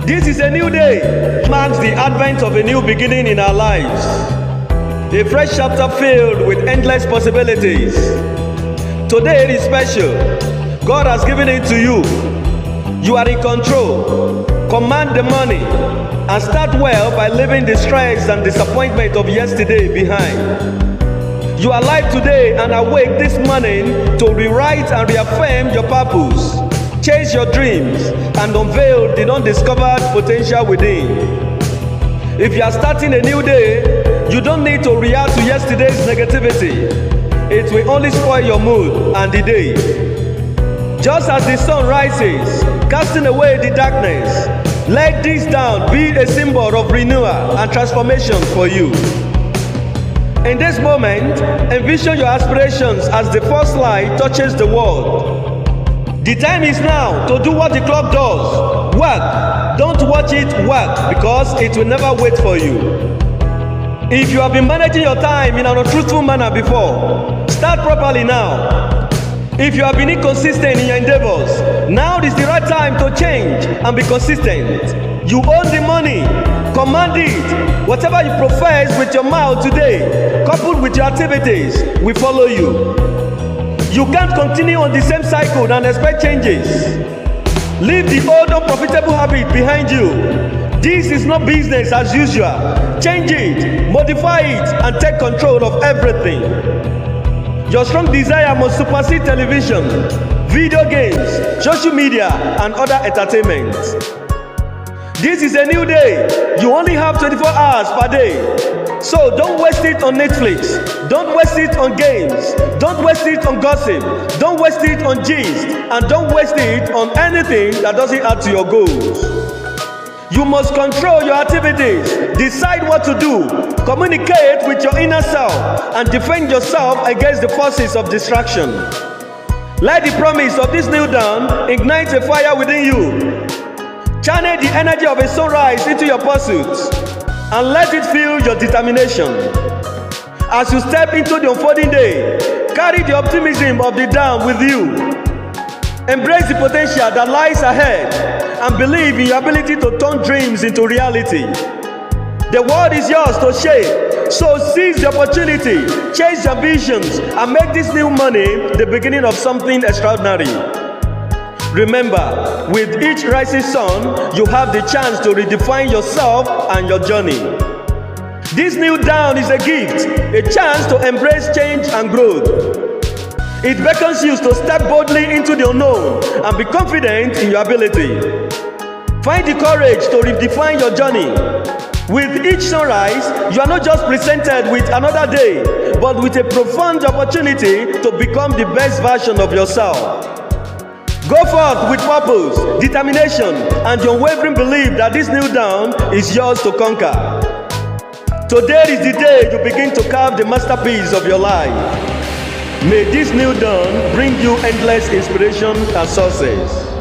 This is a new day. It marks the advent of a new beginning in our lives. A fresh chapter filled with endless possibilities. Today is special. God has given it to you. You are in control. Command the money and start well by leaving the stress and disappointment of yesterday behind. You are alive today and awake this morning to rewrite and reaffirm your purpose, chase your dreams, and unveil the undiscovered potential within. If you are starting a new day, you don't need to react to yesterday's negativity. It will only spoil your mood and the day. Just as the sun rises, casting away the darkness, let this down be a symbol of renewal and transformation for you. In this moment, envision your aspirations as the first light touches the world. The time is now to do what the clock does. Work. Don't watch it work, because it will never wait for you. If you have been managing your time in an untruthful manner before, start properly now. If you have been inconsistent in your endeavors, now is the right time to change and be consistent. You own the money. Command it. Whatever you profess with your mouth today, coupled with your activities, will follow you. You can't continue on the same cycle and expect changes. Leave the old unprofitable habit behind you. This is not business as usual. Change it, modify it, and take control of everything. Your strong desire must supersede television, video games, social media, and other entertainment. This is a new day. You only have 24 hours per day. So don't waste it on Netflix. Don't waste it on games. Don't waste it on gossip. Don't waste it on gist. And don't waste it on anything that doesn't add to your goals. You must control your activities. Decide what to do. Communicate with your inner self and defend yourself against the forces of distraction. Let the promise of this new dawn ignite a fire within you. Channel the energy of a sunrise into your pursuits and let it fuel your determination. As you step into the unfolding day, carry the optimism of the dawn with you. Embrace the potential that lies ahead and believe in your ability to turn dreams into reality. The world is yours to shape, so seize the opportunity, chase your ambitions, and make this new money the beginning of something extraordinary. Remember, with each rising sun, you have the chance to redefine yourself and your journey. This new dawn is a gift, a chance to embrace change and growth. It beckons you to step boldly into the unknown and be confident in your ability. Find the courage to redefine your journey. With each sunrise, you are not just presented with another day, but with a profound opportunity to become the best version of yourself. Go forth with purpose, determination, and the unwavering belief that this new dawn is yours to conquer. Today is the day you begin to carve the masterpiece of your life. May this new dawn bring you endless inspiration and success.